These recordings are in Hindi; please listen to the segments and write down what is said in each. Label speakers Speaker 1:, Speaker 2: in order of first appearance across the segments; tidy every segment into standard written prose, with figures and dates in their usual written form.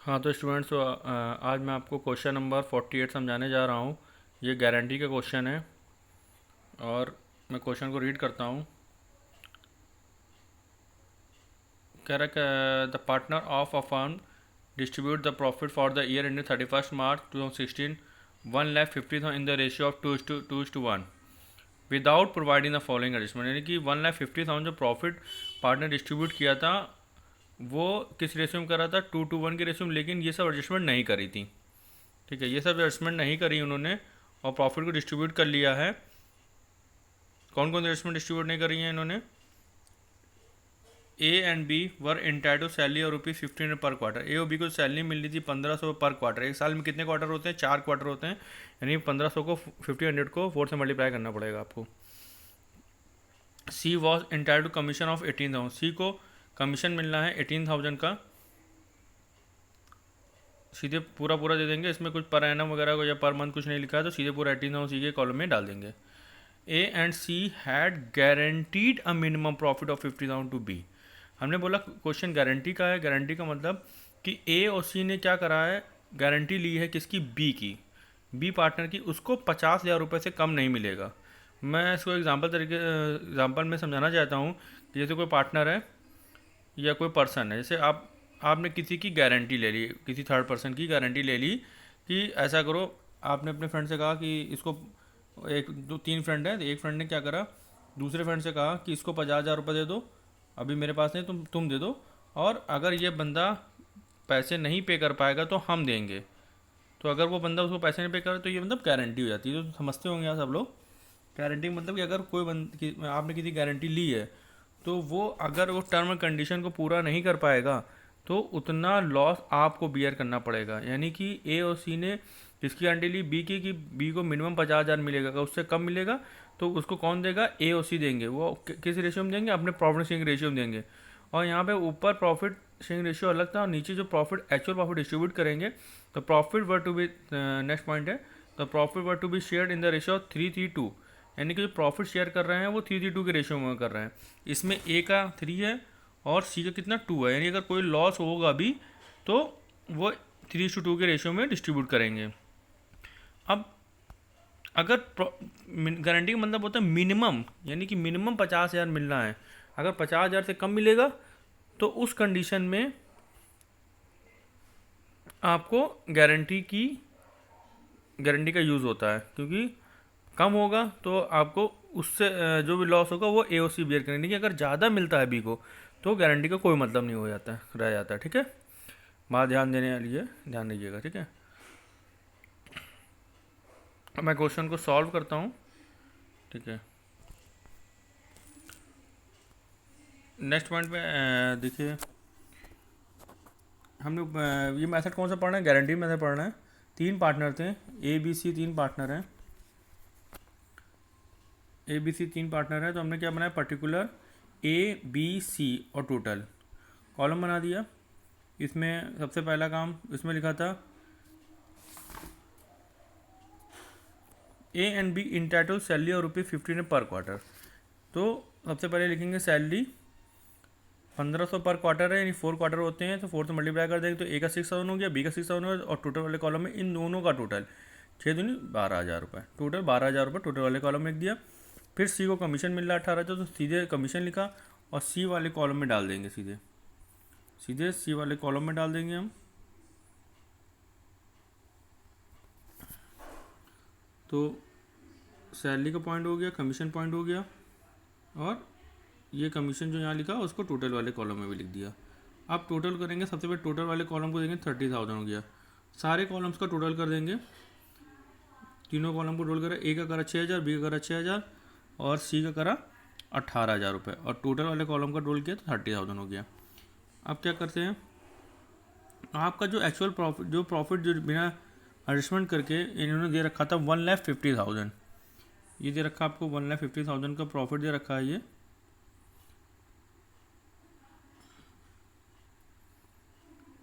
Speaker 1: हाँ तो स्टूडेंट्स, आज मैं आपको क्वेश्चन नंबर 48 समझाने जा रहा हूँ। ये गारंटी का क्वेश्चन है और मैं क्वेश्चन को रीड करता हूँ। कह रहा है the partner of a firm distribute the profit for the year ended 31 March 2016 1,50,000 in the ratio of 2:1 without providing the following adjustment. यानी कि 1,50,000 जो प्रॉफिट पार्टनर डिस्ट्रीब्यूट किया था वो किस रेशियो में कर रहा था, 2:1 के रेशियो में, लेकिन ये सब एडजस्टमेंट नहीं करी थी। ठीक है, ये सब एडजस्टमेंट नहीं करी उन्होंने और प्रॉफिट को डिस्ट्रीब्यूट कर लिया है। कौन कौन एडजस्टमेंट डिस्ट्रीब्यूट नहीं करी है इन्होंने? A and B were entitle salary और ₹1500 पर क्वार्टर। ए और बी को सैलरी मिल रही थी 1500 पर क्वार्टर। एक साल में कितने क्वार्टर होते हैं? 4 क्वार्टर होते हैं। यानी 1500 को 1500 को 4 से मल्टीप्लाई करना पड़ेगा आपको। C was entitle to commission of 18,000। C को कमीशन मिलना है 18,000 का। सीधे पूरा पूरा दे देंगे, इसमें कुछ पर एनम वगैरह को या पर मंथ कुछ नहीं लिखा है, तो सीधे पूरा 18,000 सी के कॉलम में डाल देंगे। A and C had guaranteed a minimum profit of 50,000 to be. हमने बोला क्वेश्चन गारंटी का है। गारंटी का मतलब कि ए और सी ने क्या करा है, गारंटी ली है किसकी? बी की, बी पार्टनर की। उसको 50,000 रुपये से कम नहीं मिलेगा। मैं इसको एग्जाम्पल में समझाना चाहता हूँ कि जैसे कोई पार्टनर है या कोई पर्सन है, जैसे आपने किसी की गारंटी ले ली, किसी थर्ड पर्सन की गारंटी ले ली कि ऐसा करो। आपने अपने फ्रेंड से कहा कि इसको, एक दो तीन फ्रेंड है, एक फ्रेंड ने क्या करा, दूसरे फ्रेंड से कहा कि इसको 50,000 रुपये दे दो, अभी मेरे पास नहीं, तुम दे दो, और अगर ये बंदा पैसे नहीं पे कर पाएगा तो हम देंगे। तो अगर वो बंदा उसको पैसे नहीं पे करे तो ये मतलब गारंटी हो जाती है। तो समझते होंगे आप सब लोग। गारंटी मतलब कि अगर आपने किसी गारंटी ली है तो वो अगर वो टर्म एंड कंडीशन को पूरा नहीं कर पाएगा तो उतना लॉस आपको बियर करना पड़ेगा। यानी कि ए और सी ने किसकी गारंटी ली? बी की, कि बी को मिनिमम 50,000 मिलेगा। अगर उससे कम मिलेगा तो उसको कौन देगा? ए और सी देंगे। वो किस रेशियो में देंगे? अपने प्रॉफिट शेयरिंग रेशियो में देंगे। और यहाँ पे ऊपर प्रॉफिट शेयरिंग रेशियो अलग था और नीचे जो प्रॉफिट, एक्चुअल प्रॉफिट डिस्ट्रीब्यूट करेंगे, तो profit were to be, next point है, the profit were to be share in the ratio of 3:2। यानी कि जो प्रॉफिट शेयर कर रहे हैं वो 3:2 के रेशियो में कर रहे हैं। इसमें ए का 3 है और सी का कितना? 2 है। यानी अगर कोई लॉस होगा भी तो वो 3:2 के रेशियो में डिस्ट्रीब्यूट करेंगे। अब अगर गारंटी का मतलब होता है मिनिमम, यानी कि मिनिमम 50,000 मिलना है। अगर 50,000 से कम मिलेगा तो उस कंडीशन में आपको गारंटी का यूज़ होता है, क्योंकि कम होगा तो आपको उससे जो भी लॉस होगा वो ए ओ सी बियर करेंगे। अगर ज़्यादा मिलता है बी को तो गारंटी का कोई मतलब नहीं हो जाता है, रह जाता है। ठीक है, बात ध्यान देने वाली है, ध्यान दीजिएगा। ठीक है, अब मैं क्वेश्चन को सॉल्व करता हूँ। ठीक है, नेक्स्ट पॉइंट पे देखिए, हमने ये मेथड कौन सा पढ़ना है? गारंटी मेथड पढ़ना है। 3 पार्टनर थे, ए बी सी 3 पार्टनर हैं। ए बी सी 3 पार्टनर है, तो हमने क्या बनाया? पर्टिकुलर ए बी सी और टोटल कॉलम बना दिया। इसमें सबसे पहला काम इसमें लिखा था A and B entitle salary और ₹15 पर क्वार्टर। तो सबसे पहले लिखेंगे सैलरी 1500 पर क्वार्टर है, यानी 4 क्वार्टर होते हैं, तो 4 से मल्टीप्लाई कर देंगे तो ए का 6,000 हो गया, बी का 6,000 हो गया, और टोटल वाले कॉलम में इन दोनों का टोटल 6 दूनी 12,000 रुपये, टोटल 12,000 रुपये टोटल वाले कॉलम में लिख दिया। फिर सी को कमीशन मिल रहा है 18,000, तो सीधे कमीशन लिखा और सी वाले कॉलम में डाल देंगे, सीधे सीधे सी वाले कॉलम में डाल देंगे हम। तो सैलरी का पॉइंट हो गया, कमीशन पॉइंट हो गया, और ये कमीशन जो यहाँ लिखा उसको टोटल वाले कॉलम में भी लिख दिया। अब टोटल करेंगे, सबसे पहले टोटल वाले कॉलम को देंगे 30,000 हो गया। सारे कॉलम्स का टोटल कर देंगे, तीनों कॉलम को टोटल करा। ए का करा 6,000, बी का करा 6,000 और सी का करा 18,000 रुपये, और टोटल वाले कॉलम का टोटल किया तो 30,000 हो गया। अब क्या करते हैं, आपका जो एक्चुअल प्रॉफिट जो बिना एडजस्टमेंट करके इन्होंने दे रखा था 1,50,000, ये दे रखा आपको 1,50,000 का प्रॉफिट दे रखा है ये।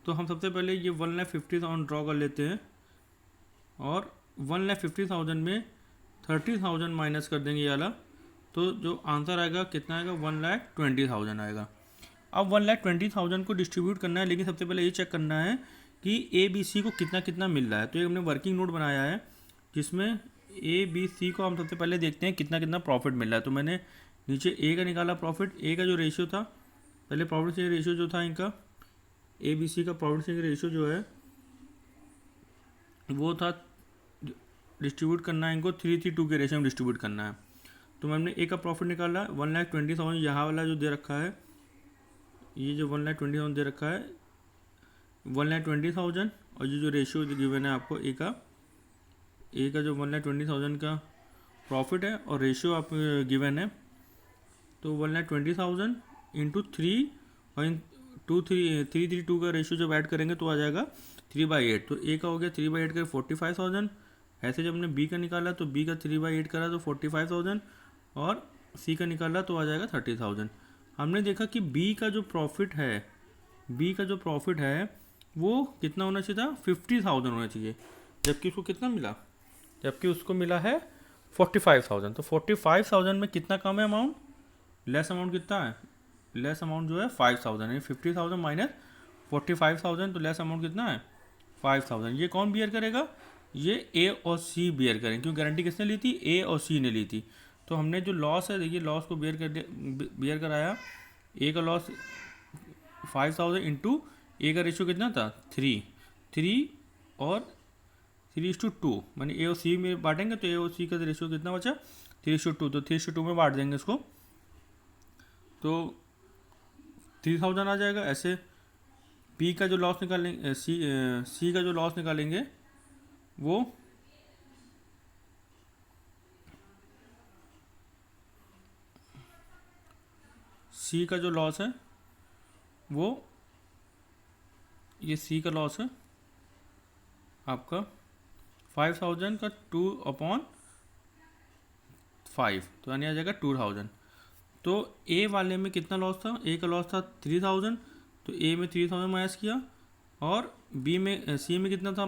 Speaker 1: तो हम सबसे पहले ये 1,50,000 ड्रॉ कर लेते हैं, और 1,50,000 में 30,000 माइनस कर देंगे ये वाला, तो जो आंसर आएगा कितना आएगा? 1,20,000 आएगा। अब 1,20,000 को डिस्ट्रीब्यूट करना है, लेकिन सबसे पहले ये चेक करना है कि ए बी सी को कितना कितना मिल रहा है। तो ये हमने वर्किंग नोट बनाया है जिसमें ए बी सी को हम सबसे पहले देखते हैं कितना कितना प्रॉफिट मिल रहा है। तो मैंने नीचे ए का निकाला प्रॉफिट, ए का जो रेशियो था, पहले प्रॉफिट शेयर रेशियो जो था इनका, ए बी सी का प्रॉफिट शेयर रेशियो जो है वो था, डिस्ट्रीब्यूट करना है इनको 3:2 के रेशियो में डिस्ट्रीब्यूट करना है। तो हमने ए का प्रॉफिट निकाला 1,20,000, यहाँ वाला जो दे रखा है, ये जो 1,20,000 दे रखा है 1,20,000, और ये जो रेशियो गिवन है आपको ए का जो 1,20,000 का प्रॉफिट है और रेशियो आप गिवन है, तो 1,20,000 इंटू 3.332 का रेशियो जब ऐड करेंगे तो आ जाएगा 3/8। तो ए का हो गया 3/8 का 45,000। ऐसे जब हमने बी का निकाला तो बी का 3/8 करा तो 45,000, और सी का निकाला तो आ जाएगा 30,000। हमने देखा कि बी का जो प्रॉफिट है वो कितना होना चाहिए था, 50,000 होना चाहिए, जबकि उसको कितना मिला, जबकि उसको मिला है 45,000। तो 45,000 में कितना कम है अमाउंट, लेस अमाउंट कितना है, लेस अमाउंट जो है 5,000, यानी 50,000 माइनस 45,000, तो लेस अमाउंट कितना है 5,000। ये कौन बियर करेगा, ये ए और सी बियर करेंगे, क्योंकि गारंटी किसने ली थी, ए और सी ने ली थी। तो हमने जो लॉस है, देखिए लॉस को बियर कराया, ए का लॉस 5,000 इंटू ए का रेशियो कितना था 3 और 3:2, मैंने ए और सी में बांटेंगे तो ए और सी का रेशियो कितना बचा 3:2, तो 3:2 में बांट देंगे इसको तो 3,000 आ जाएगा। ऐसे पी का जो लॉस निकालेंगे, सी का जो लॉस निकालेंगे वो सी का जो लॉस है वो, ये सी का लॉस है आपका 5,000 का 2/5, तो यानी आ जाएगा 2,000। तो ए वाले में कितना लॉस था, ए का लॉस था 3,000, तो ए में 3,000 माइनस किया, और बी में सी में कितना था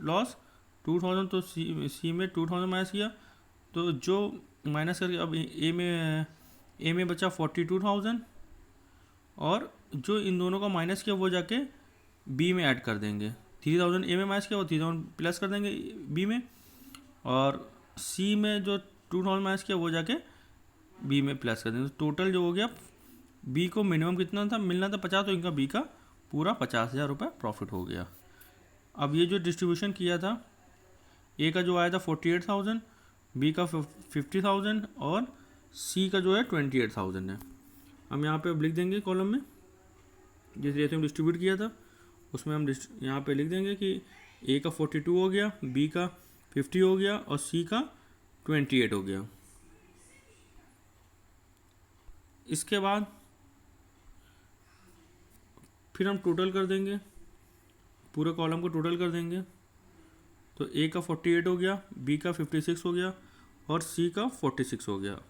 Speaker 1: लॉस 2,000, तो सी में 2,000 माइनस किया, तो जो माइनस करके अब ए में बचा 42,000, और जो इन दोनों का माइनस किया वो जाके बी में ऐड कर देंगे। 3,000 ए में माइनस किया वो 3,000 प्लस कर देंगे बी में, और सी में जो 2,000 माइनस किया वो जाके बी में प्लस कर देंगे। तो टोटल जो हो गया, बी को मिनिमम कितना था मिलना था 50, तो इनका बी का पूरा 50,000 रुपये प्रॉफिट हो गया। अब ये जो डिस्ट्रीब्यूशन किया था, ए का जो आया था 48,000, बी का 50,000 और सी का जो है 28,000 है। हम यहाँ पे अब लिख देंगे कॉलम में, जैसे हम डिस्ट्रीब्यूट किया था उसमें हम यहाँ पे लिख देंगे कि ए का 42 हो गया, बी का 50 हो गया और सी का 28 हो गया। इसके बाद फिर हम टोटल कर देंगे, पूरे कॉलम को टोटल कर देंगे, तो ए का 48 हो गया, बी का 56 हो गया और सी का 46 हो गया।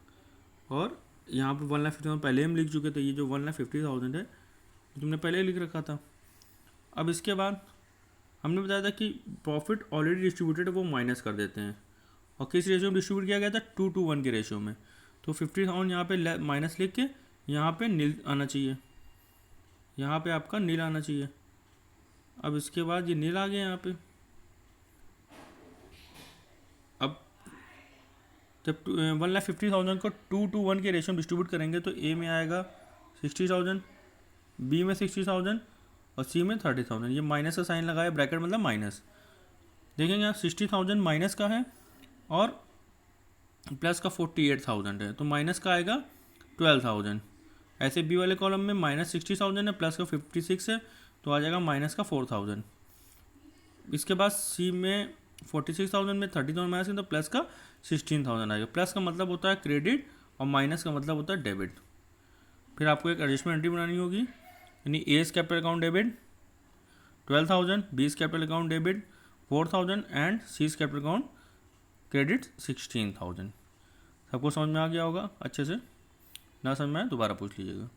Speaker 1: और यहाँ पे 1,50,000 पहले हम लिख चुके थे, ये जो 1,50,000 है तुमने पहले ही लिख रखा था। अब इसके बाद हमने बताया था कि प्रॉफिट ऑलरेडी डिस्ट्रीब्यूटेड है वो माइनस कर देते हैं, और किस रेशियो में डिस्ट्रीब्यूट किया गया था 2:1 के रेशियो में। तो 50,000 यहाँ पे माइनस लिख के यहाँ पे नील आना चाहिए, यहाँ पे आपका नील आना चाहिए। अब इसके बाद ये नील आ गया यहाँ पे। अब जब 1,50,000 को 2:1 के रेशियो में डिस्ट्रीब्यूट करेंगे तो ए में आएगा 60,000, बी में 60,000 और सी में 30,000। ये माइनस का साइन लगाया, ब्रैकेट मतलब माइनस। देखेंगे आप 60,000 माइनस का है और प्लस का 48,000 है, तो माइनस का आएगा 12,000। ऐसे बी वाले कॉलम में माइनस 60,000 है, प्लस का 56 है, तो आ जाएगा माइनस का 4,000। इसके बाद सी में 46,000 में 30,000 माइनस है तो प्लस का 16,000 आएगा। प्लस का मतलब होता है क्रेडिट और माइनस का मतलब होता है डेबिट। फिर आपको एक एडजस्टमेंट एंट्री बनानी होगी, यानी एज कैपिटल अकाउंट डेबिट 12,000, बीज capital account debit 4,000 and seize capital account credit 16,000। सबको समझ में आ गया होगा अच्छे से, ना समझ में आए दोबारा पूछ लीजिएगा।